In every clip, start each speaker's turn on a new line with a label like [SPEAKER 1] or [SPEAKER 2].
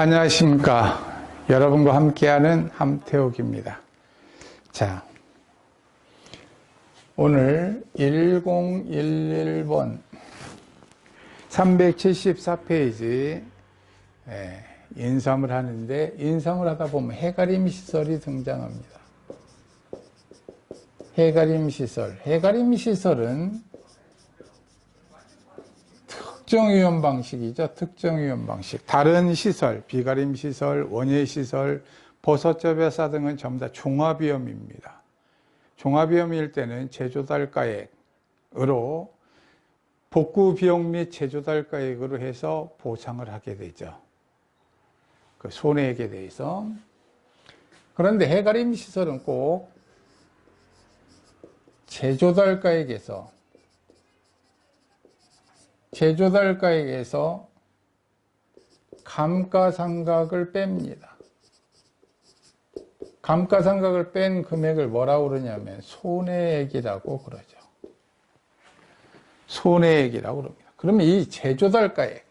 [SPEAKER 1] 안녕하십니까. 여러분과 함께하는 함태욱입니다. 자, 오늘 1011번 374페이지 인삼을 하는데, 인삼을 하다 보면 해가림 시설이 등장합니다. 해가림 시설. 해가림 시설은 특정위험 방식이죠. 특정위험 방식. 다른 시설, 비가림 시설, 원예 시설, 버섯접여사 등은 전부 다 종합위험입니다. 종합위험일 때는 제조달가액으로 복구비용 및 제조달가액으로 해서 보상을 하게 되죠. 그 손해액에 대해서. 그런데 해가림 시설은 꼭 제조달가액에서 감가상각을 뺍니다. 감가상각을 뺀 금액을 뭐라고 그러냐면 손해액이라고 그러죠. 손해액이라고 그럽니다. 그러면 이 제조달가액,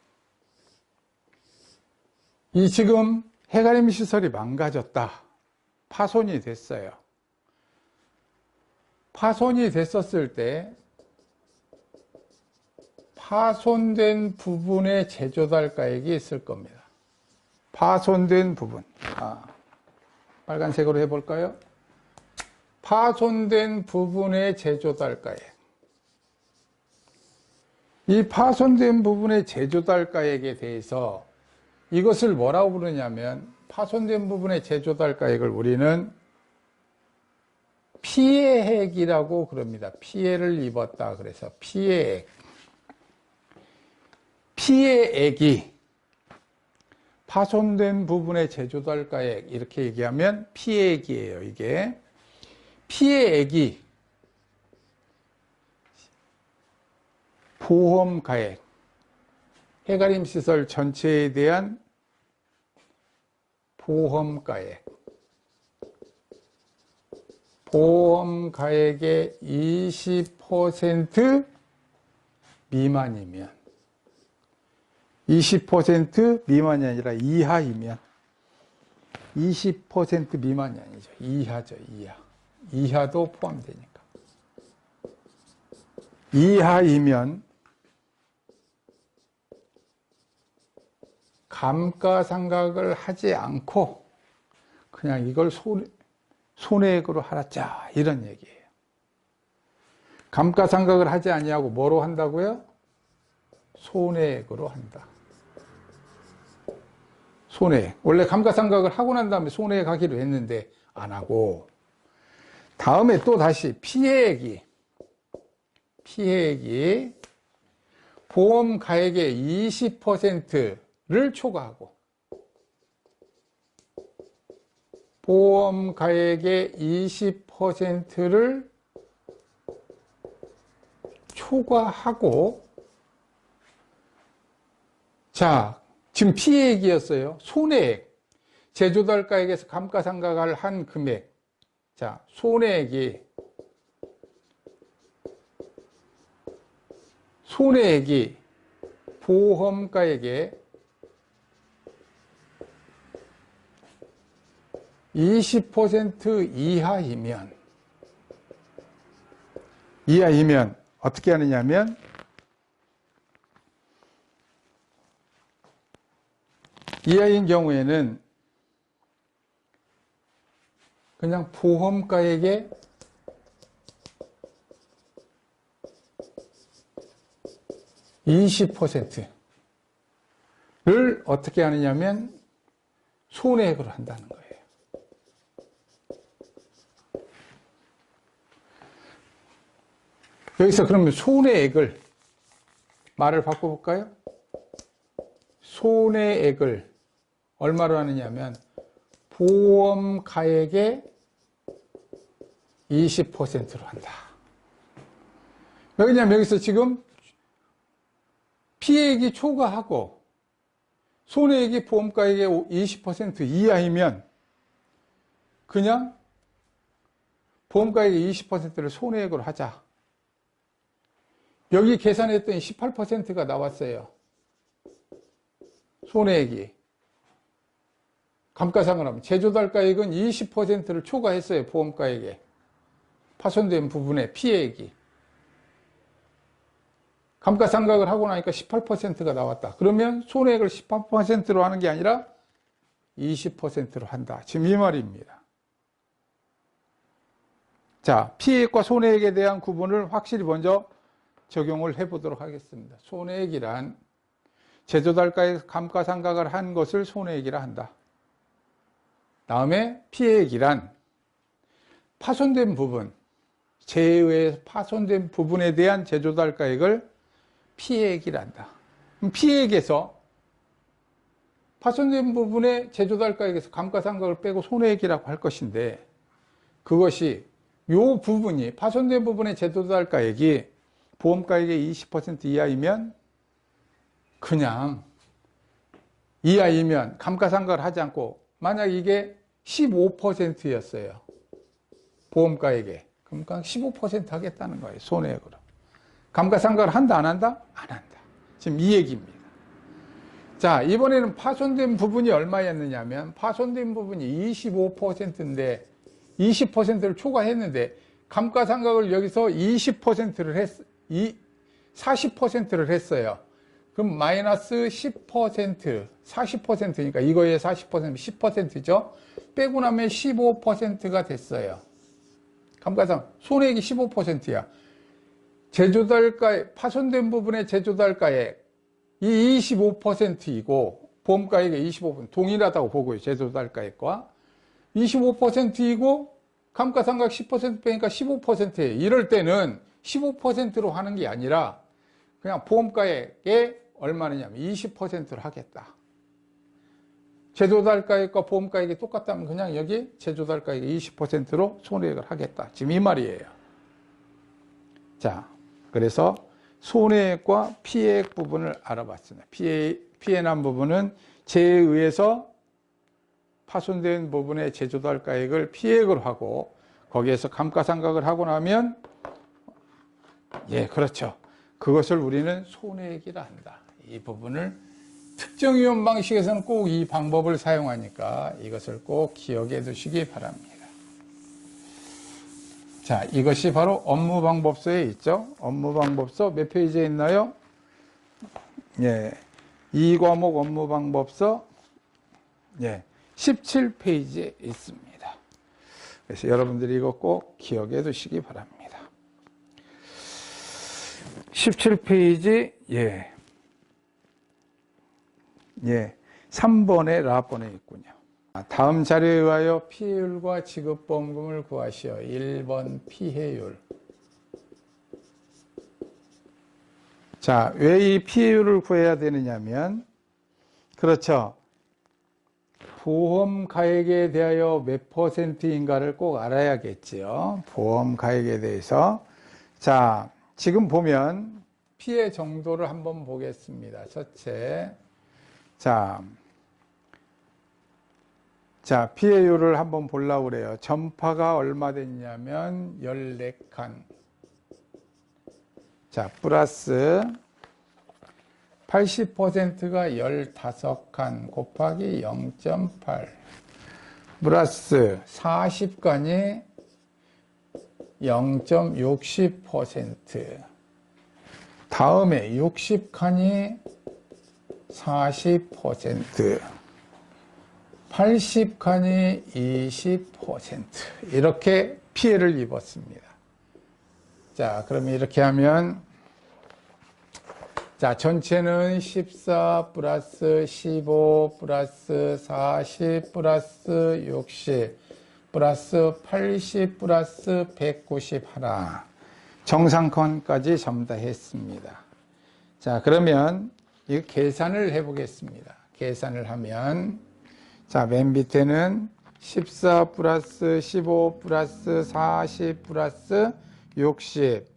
[SPEAKER 1] 이 지금 해가림 시설이 망가졌다. 파손이 됐어요. 파손이 됐었을 때 파손된 부분의 제조달가액이 있을 겁니다. 파손된 부분. 빨간색으로 해볼까요? 파손된 부분의 제조달가액. 이 파손된 부분의 제조달가액에 대해서 이것을 뭐라고 부르냐면, 파손된 부분의 제조달가액을 우리는 피해액이라고 그럽니다. 피해를 입었다. 그래서 피해액. 피해액이 파손된 부분의 제조달가액, 이렇게 얘기하면 피해액이에요. 이게 피해액이 보험가액, 해가림 시설 전체에 대한 보험가액의 20% 미만이면, 20% 미만이 아니라 이하이면, 20% 미만이 아니죠. 이하죠, 이하. 이하도 포함되니까. 이하이면 감가상각을 하지 않고 그냥 이걸 손해액으로 하자, 이런 얘기예요. 감가상각을 하지 아니하고 뭐로 한다고요? 손해액으로 한다. 손해액. 원래 감가상각을 하고 난 다음에 손해액 하기로 했는데 안 하고, 다음에 또 다시 피해액이 보험가액의 20%를 초과하고, 보험가액의 20%를 초과하고, 자, 지금 피해액이었어요. 손해액. 제조달가액에서 감가상각을 한 금액. 자, 손해액이 보험가액의 20% 이하이면 어떻게 하느냐면, 이하인 경우에는 그냥 보험가액의 20%를 어떻게 하느냐면 손해액으로 한다는 거예요. 여기서 그러면 손해액을 말을 바꿔볼까요? 손해액을 얼마로 하느냐면 보험가액의 20%로 한다. 왜냐면 여기서 지금 피해액이 초과하고 손해액이 보험가액의 20% 이하이면 그냥 보험가액의 20%를 손해액으로 하자. 여기 계산했더니 18%가 나왔어요. 손해액이. 감가상각하면 제조달가액은 20%를 초과했어요. 보험가액에. 파손된 부분의 피해액이. 감가상각을 하고 나니까 18%가 나왔다. 그러면 손해액을 18%로 하는 게 아니라 20%로 한다. 지금 이 말입니다. 자, 피해액과 손해액에 대한 구분을 확실히 먼저 적용을 해보도록 하겠습니다. 손해액이란 제조달가액 감가상각을 한 것을 손해액이라 한다. 다음에 피해액이란 파손된 부분, 재해에 의해 파손된 부분에 대한 제조달가액을 피해액이라 한다. 피해액에서 파손된 부분의 제조달가액에서 감가상각을 빼고 손해액이라고 할 것인데, 그것이 요 부분이 파손된 부분의 제조달가액이 보험가액의 20% 이하이면, 그냥 이하이면 감가상각을 하지 않고, 만약 이게 15%였어요. 보험가액에. 그러니까 15% 하겠다는 거예요. 손해액으로. 감가상각을 한다, 안 한다? 안 한다. 지금 이 얘기입니다. 자, 이번에는 파손된 부분이 얼마였느냐면, 파손된 부분이 25%인데, 20%를 초과했는데, 감가상각을 여기서 20%를 40%를 했어요. 그럼 마이너스 10%, 40%니까 이거에 40%면 10%죠? 빼고 나면 15%가 됐어요. 감가상각, 손해액이 15%야. 제조달가액, 파손된 부분의 제조달가액, 이 25%이고, 보험가액의 25%, 동일하다고 보고요. 제조달가액과. 25%이고, 감가상각 10% 빼니까 15%예요. 이럴 때는 15%로 하는 게 아니라, 그냥 보험가액에 얼마냐면 20%를 하겠다. 제조달가액과 보험가액이 똑같다면 그냥 여기 제조달가액의 20%로 손해액을 하겠다. 지금 이 말이에요. 자, 그래서 손해액과 피해액 부분을 알아봤습니다. 피해난 부분은 재해에 의해서 파손된 부분의 제조달가액을 피해액으로 하고, 거기에서 감가상각을 하고 나면, 예, 그렇죠. 그것을 우리는 손해액이라 한다. 이 부분을 특정위험 방식에서는 꼭 이 방법을 사용하니까 이것을 꼭 기억해 두시기 바랍니다. 자, 이것이 바로 업무방법서에 있죠. 업무방법서 몇 페이지에 있나요? 예, 2과목 업무방법서, 예, 17페이지에 있습니다. 그래서 여러분들이 이거 꼭 기억해 두시기 바랍니다. 17페이지, 예, 3번에 라번에 있군요. 다음 자료에 의하여 피해율과 지급보험금을 구하시오. 1번 피해율. 자, 왜 이 피해율을 구해야 되느냐면, 그렇죠. 보험 가액에 대하여 몇 %인가를 꼭 알아야겠지요. 보험 가액에 대해서. 자, 지금 보면 피해 정도를 한번 보겠습니다. 첫째. 자, 피해율을 한번 보려고 그래요. 전파가 얼마 됐냐면 14칸. 자, 플러스 80%가 15칸 곱하기 0.8. 플러스 40칸이 0.60%. 다음에 60칸이 40%. 80칸이 20%. 이렇게 피해를 입었습니다. 자, 그러면 이렇게 하면, 자, 전체는 14 플러스 15 플러스 40 플러스 60 플러스 80 플러스 190 하나. 정상권까지 전부 다 했습니다. 자, 그러면 이 계산을 해보겠습니다. 계산을 하면, 자, 맨 밑에는 14 플러스 15 플러스 40 플러스 60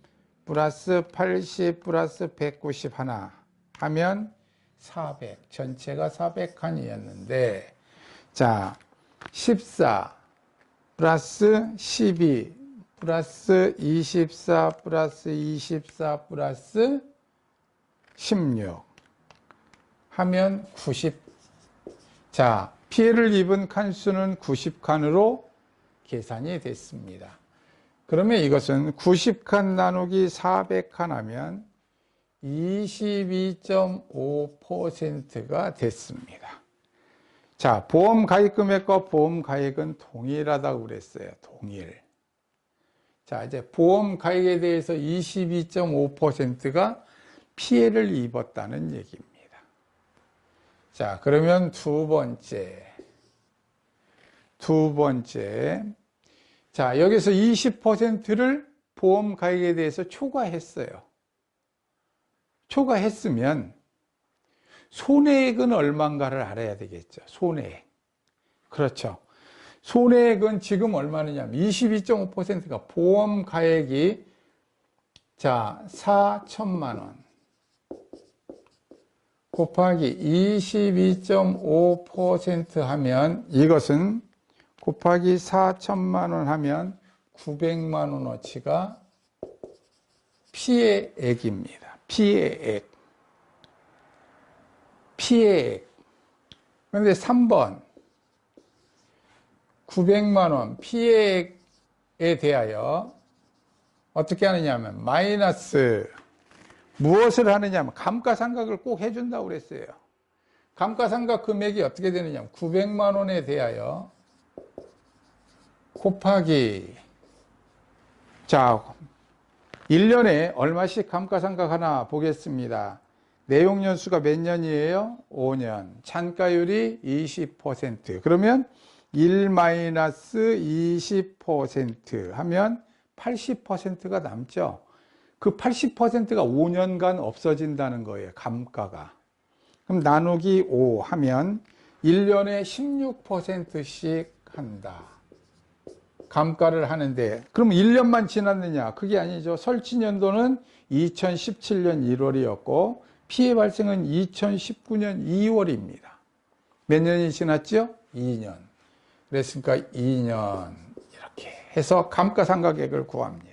[SPEAKER 1] 플러스 80 플러스 190 하나 하면 400. 전체가 400칸이었는데, 자, 14 플러스 12 플러스 24 플러스 24 플러스 16 하면 90. 자, 피해를 입은 칸수는 90칸으로 계산이 됐습니다. 그러면 이것은 90칸 나누기 400칸 하면 22.5%가 됐습니다. 자, 보험 가입 금액과 보험 가액은 동일하다고 그랬어요. 동일. 자, 이제 보험 가액에 대해서 22.5%가 피해를 입었다는 얘기입니다. 자, 그러면 두 번째. 자, 여기서 20%를 보험 가액에 대해서 초과했어요. 초과했으면 손해액은 얼마인가를 알아야 되겠죠. 손해액. 그렇죠. 손해액은 지금 얼마냐면 22.5%가 보험 가액이 자 4천만 원 곱하기 22.5% 하면 이것은 곱하기 4천만 원 하면 900만 원어치가 피해액입니다. 피해액. 그런데 3번 900만 원 피해액에 대하여 어떻게 하느냐면 마이너스 무엇을 하느냐면 감가상각을 꼭 해준다고 그랬어요. 감가상각 금액이 어떻게 되느냐면 900만 원에 대하여 곱하기 자 1년에 얼마씩 감가상각 하나 보겠습니다. 내용 연수가 몇 년이에요? 5년. 잔가율이 20%. 그러면 1-20% 하면 80%가 남죠. 그 80%가 5년간 없어진다는 거예요. 감가가. 그럼 나누기 5 하면 1년에 16%씩 한다. 감가를 하는데 그럼 1년만 지났느냐? 그게 아니죠. 설치년도는 2017년 1월이었고 피해 발생은 2019년 2월입니다. 몇 년이 지났죠? 2년. 그랬으니까 2년 이렇게 해서 감가상각액을 구합니다.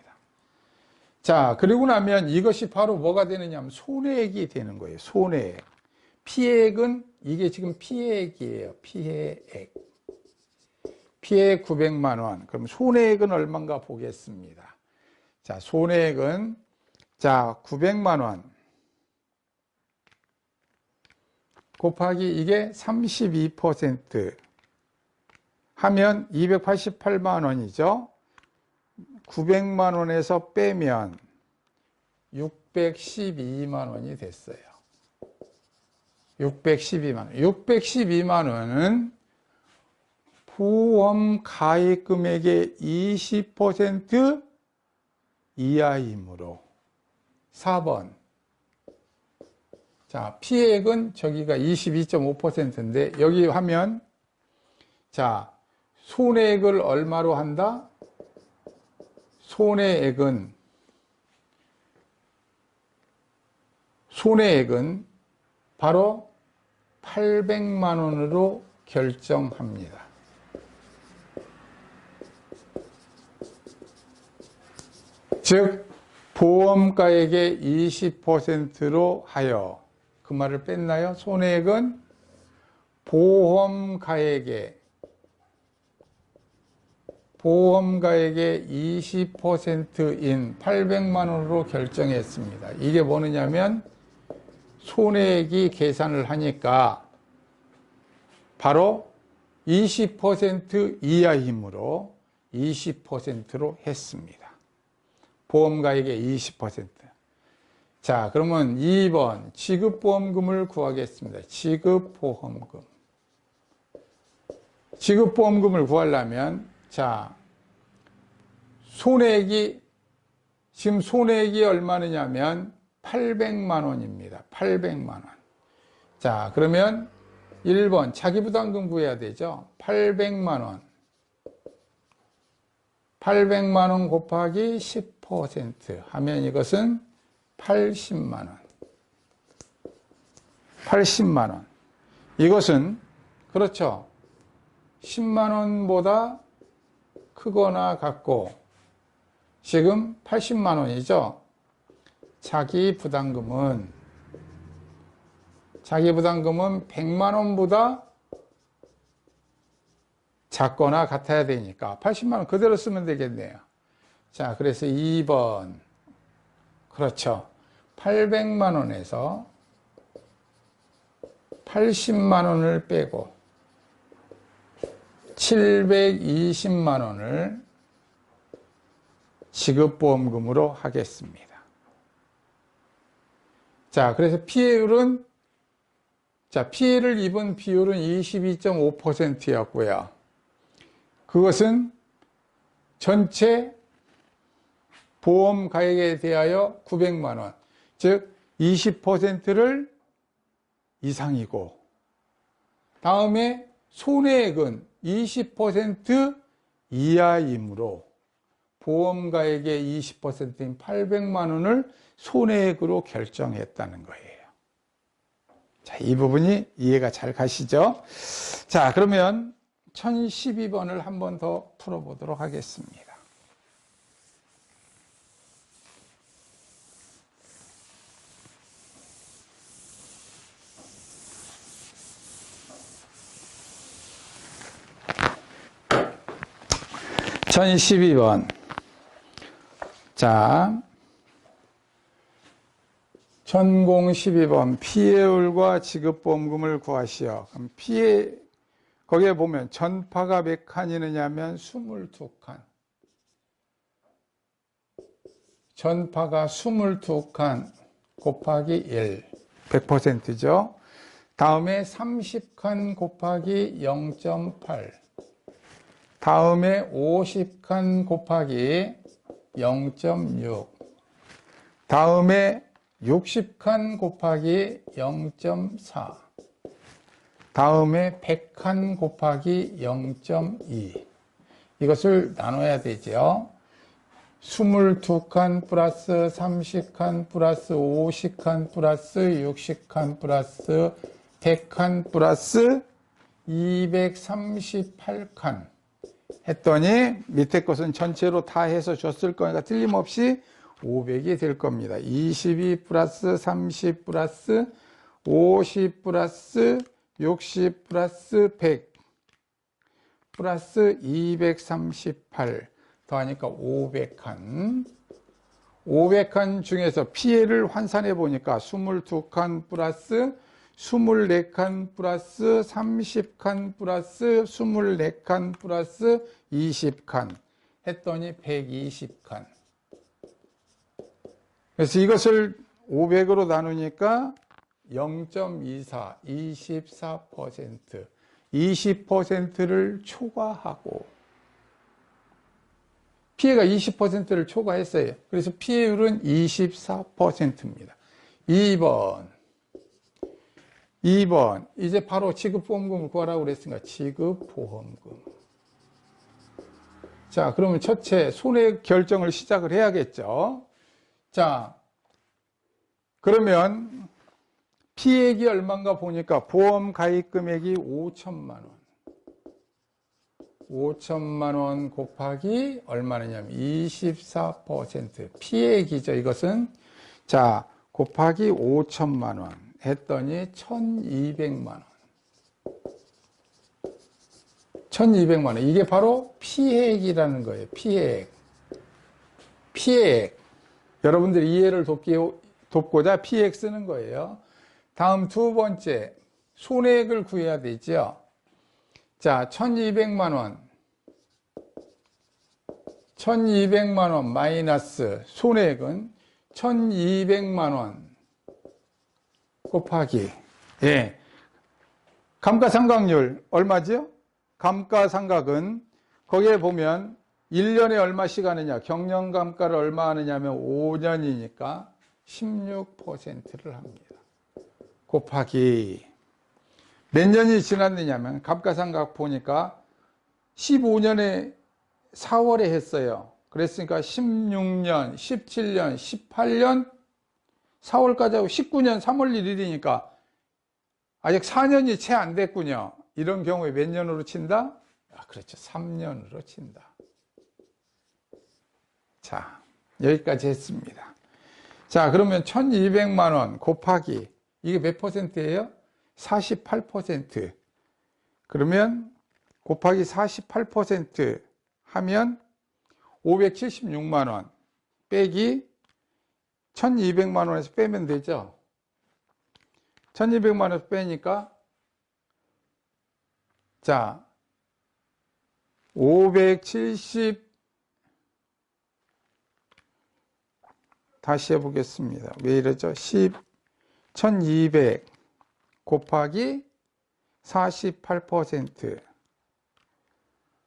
[SPEAKER 1] 자, 그리고 나면 이것이 바로 뭐가 되느냐 하면 손해액이 되는 거예요. 손해액. 피해액은 이게 지금 피해액이에요. 피해액. 피해 900만 원. 그럼 손해액은 얼마인가 보겠습니다. 자, 손해액은 자, 900만 원 곱하기 이게 32% 하면 288만 원이죠. 900만 원에서 빼면 612만 원이 됐어요. 612만 원. 612만 원은 보험 가입 금액의 20% 이하이므로 4번 자, 피해액은 저기가 22.5%인데 여기 하면 자, 손해액을 얼마로 한다? 손해액은 바로 800만 원으로 결정합니다. 즉 보험가액의 20%로 하여 그 말을 뺐나요? 손해액은 보험가액의 20%인 800만 원으로 결정했습니다. 이게 뭐냐면 손해액이 계산을 하니까 바로 20% 이하이므로 20%로 했습니다. 보험가액의 20%. 자, 그러면 2번 지급보험금을 구하겠습니다. 지급보험금을 구하려면 자, 지금 손해액이 얼마냐면 800만 원입니다. 800만 원. 자, 그러면 1번 자기부담금 구해야 되죠. 800만 원. 800만 원 곱하기 10% 하면 이것은 80만 원. 80만 원. 이것은 그렇죠. 10만 원보다 크거나 같고 지금 80만 원이죠. 자기부담금은 100만 원보다 작거나 같아야 되니까 80만 원 그대로 쓰면 되겠네요. 자, 그래서 2번. 그렇죠. 800만 원에서 80만 원을 빼고 720만 원을 지급보험금으로 하겠습니다. 자, 그래서 피해율은, 자, 피해를 입은 비율은 22.5%였고요. 그것은 전체 보험 가액에 대하여 900만 원, 즉 20%를 이상이고, 다음에 손해액은 20% 이하이므로 보험 가액의 20%인 800만 원을 손해액으로 결정했다는 거예요. 자, 이 부분이 이해가 잘 가시죠? 자, 그러면 1012번을 한 번 더 풀어보도록 하겠습니다. (1012번) 자, 전공 12번 피해율과 지급보험금을 구하시오. 그럼 피해, 거기에 보면 전파가 몇 칸이느냐면 22칸. 전파가 22칸 곱하기 1, 100%죠. 다음에 30칸 곱하기 0.8. 다음에 50칸 곱하기 0.6. 다음에 60칸 곱하기 0.4. 다음에 100칸 곱하기 0.2. 이것을 나눠야 되죠. 22칸 플러스 30칸 플러스 50칸 플러스 60칸 플러스 100칸 플러스 238칸 했더니 밑에 것은 전체로 다 해서 줬을 거니까 틀림없이 500이 될 겁니다. 22 플러스 30 플러스 50 플러스 60 플러스 100 플러스 238 더하니까 500칸. 500칸 중에서 피해를 환산해 보니까 22칸 플러스 24칸 플러스 30칸 플러스 24칸 플러스 20칸 했더니 120칸. 그래서 이것을 500으로 나누니까 0.24, 24%, 20%를 초과하고 피해가 20%를 초과했어요. 그래서 피해율은 24%입니다. 2번 이제 바로 지급보험금을 구하라고 그랬으니까 지급보험금. 자, 그러면 첫째 손해액 결정을 시작을 해야겠죠. 자, 그러면 피해액이 얼마인가 보니까 보험 가입 금액이 5천만 원. 5천만 원 곱하기 얼마냐면 24% 피해액이죠. 이것은 자 곱하기 5천만 원 했더니 1,200만 원. 1,200만 원. 이게 바로 피해액이라는 거예요. 피해액. 여러분들이 이해를 돕고자 피해액 쓰는 거예요. 다음 두 번째 손해액을 구해야 되죠. 자, 1,200만 원. 1,200만 원 마이너스 손해액은 1,200만 원 곱하기 감가상각률 얼마죠? 감가상각은 거기에 보면 1년에 얼마씩 하느냐, 경영감가를 얼마 하느냐 하면 5년이니까 16%를 합니다. 곱하기 몇 년이 지났느냐면 감가상각 보니까 15년에 4월에 했어요. 그랬으니까 16년, 17년, 18년 4월까지 하고 19년 3월 1일이니까 아직 4년이 채 안 됐군요. 이런 경우에 몇 년으로 친다? 그렇죠. 3년으로 친다. 자, 여기까지 했습니다. 자, 그러면 1,200만 원 곱하기 이게 몇 퍼센트예요? 48%. 그러면 곱하기 48% 하면 576만 원 빼기 1200만 원에서 빼면 되죠. 1200만 원에서 빼니까 자 570 다시 해보겠습니다. 왜 이러죠? 1200 곱하기 48%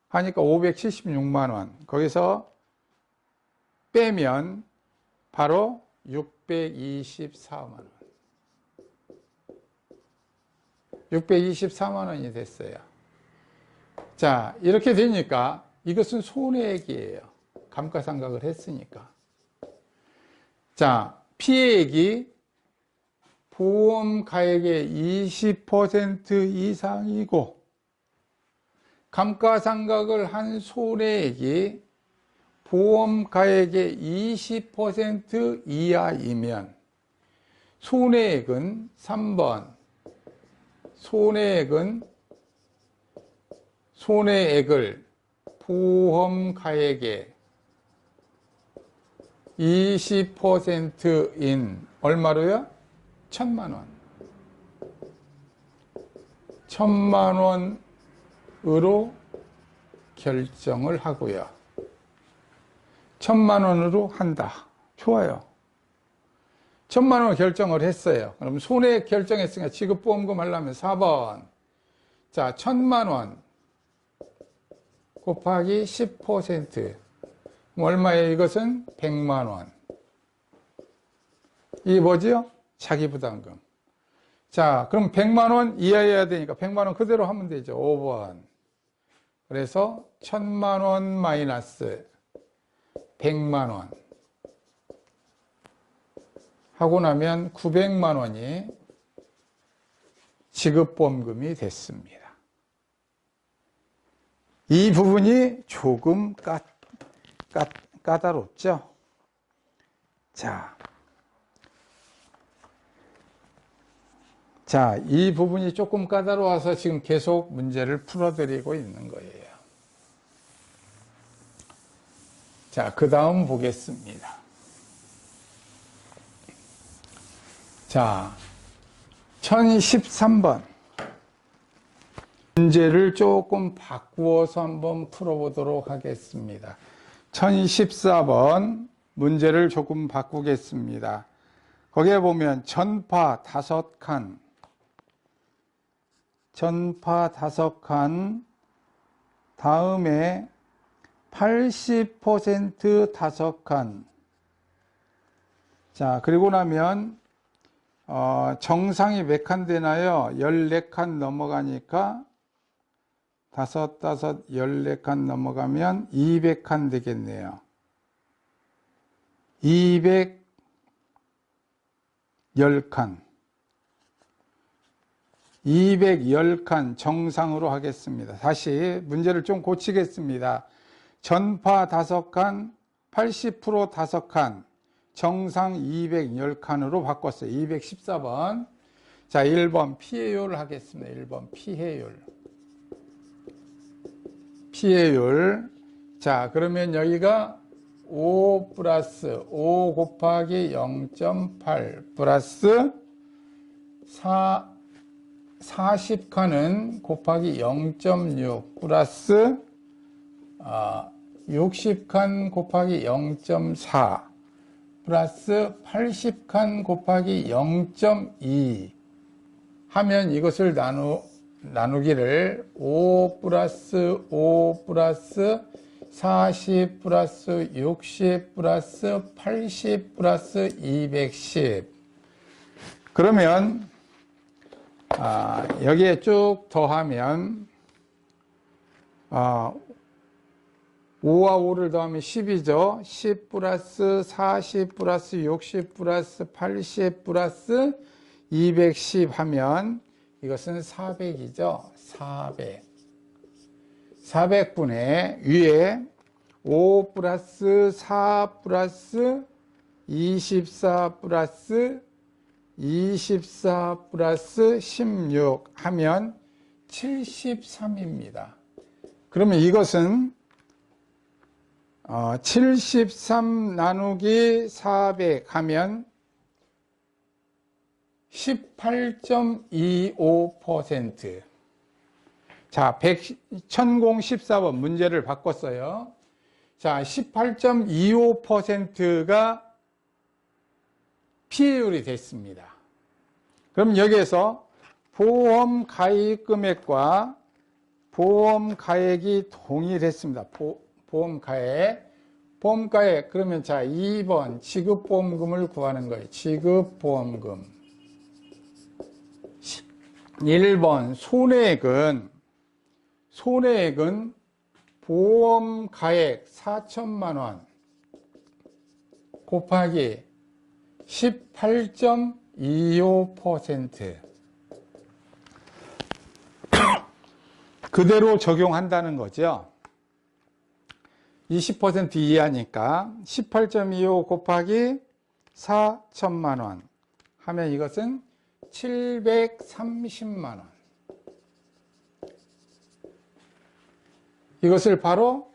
[SPEAKER 1] 하니까 576만 원. 거기서 빼면 바로 624만 원. 624만 원이 됐어요. 자, 이렇게 되니까 이것은 손해액이에요. 감가상각을 했으니까. 자, 피해액이 보험가액의 20% 이상이고 감가상각을 한 손해액이 보험가액의 20% 이하이면 손해액은 3번 손해액을 보험가액의 20%인 얼마로요? 1000만 원. 1000만 원으로 결정을 하고요. 1000만 원으로 한다. 좋아요. 1000만 원 결정을 했어요. 그럼 손해액 결정했으니까 지급보험금 하려면 4번. 자, 1000만 원 곱하기 10%. 얼마예요? 이것은 100만 원. 이게 뭐지요? 자기부담금. 자, 그럼 100만 원 이하여야 되니까 100만 원 그대로 하면 되죠. 5번. 그래서 1000만 원 마이너스 100만 원 하고 나면 900만 원이 지급보험금이 됐습니다. 이 부분이 조금 까다롭죠? 자, 이 부분이 조금 까다로워서 지금 계속 문제를 풀어드리고 있는 거예요. 자, 그 다음 보겠습니다. 자, 1013번. 문제를 조금 바꾸어서 한번 풀어보도록 하겠습니다. 1014번 문제를 조금 바꾸겠습니다. 거기에 보면 전파 5칸, 다음에 80% 5칸. 자, 그리고 나면 정상이 몇 칸 되나요? 14칸 넘어가니까 14칸 넘어가면 200칸 되겠네요. 210칸. 210칸 정상으로 하겠습니다. 다시 문제를 좀 고치겠습니다. 전파 5칸, 80% 5칸, 정상 210칸으로 바꿨어요. 214번. 자, 1번 피해율 하겠습니다. 1번 피해율. 자, 그러면 여기가 5 플러스 5 곱하기 0.8 플러스 40칸은 곱하기 0.6 플러스 60칸 곱하기 0.4 플러스 80칸 곱하기 0.2 하면 이것을 나누기를 5 플러스 5 플러스 40 플러스 60 플러스 80 플러스 210. 그러면 여기에 쭉 더하면 5와 5를 더하면 10이죠. 10 플러스 40 플러스 60 플러스 80 플러스 210 하면 이것은 400이죠. 400분의 위에 5 플러스 4 플러스 24 플러스 24 플러스 16 하면 73입니다. 그러면 이것은 73 나누기 400 하면 18.25%. 자, 1014번 문제를 바꿨어요. 자, 18.25%가 피해율이 됐습니다. 그럼 여기에서 보험 가입 금액과 보험 가액이 동일했습니다. 보험 가액. 그러면 자, 2번 지급보험금을 구하는 거예요. 지급보험금. 1번 손해액은 보험 가액 4천만 원 곱하기 18.25%. 그대로 적용한다는 거죠. 20% 이하니까 18.25 곱하기 4천만 원 하면 이것은 730만 원. 이것을 바로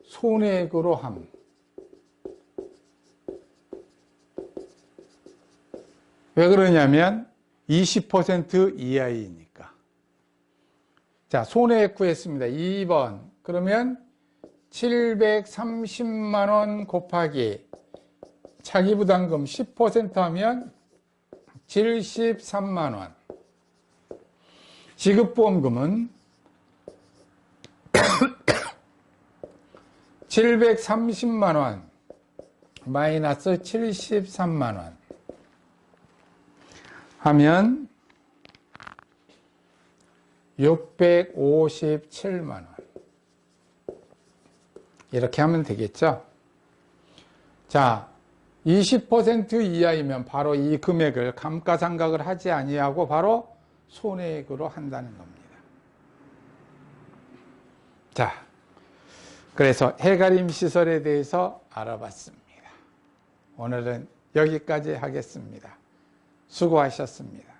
[SPEAKER 1] 손해액으로 함. 왜 그러냐면 20% 이하이니까. 자, 손해액 구했습니다. 2번. 그러면 730만 원 곱하기 자기부담금 10% 하면 73만 원. 지급보험금은 730만 원 마이너스 73만 원 하면 657만 원. 이렇게 하면 되겠죠? 자, 20% 이하이면 바로 이 금액을 감가상각을 하지 아니하고 바로 손해액으로 한다는 겁니다. 자, 그래서 해가림 시설에 대해서 알아봤습니다. 오늘은 여기까지 하겠습니다. 수고하셨습니다.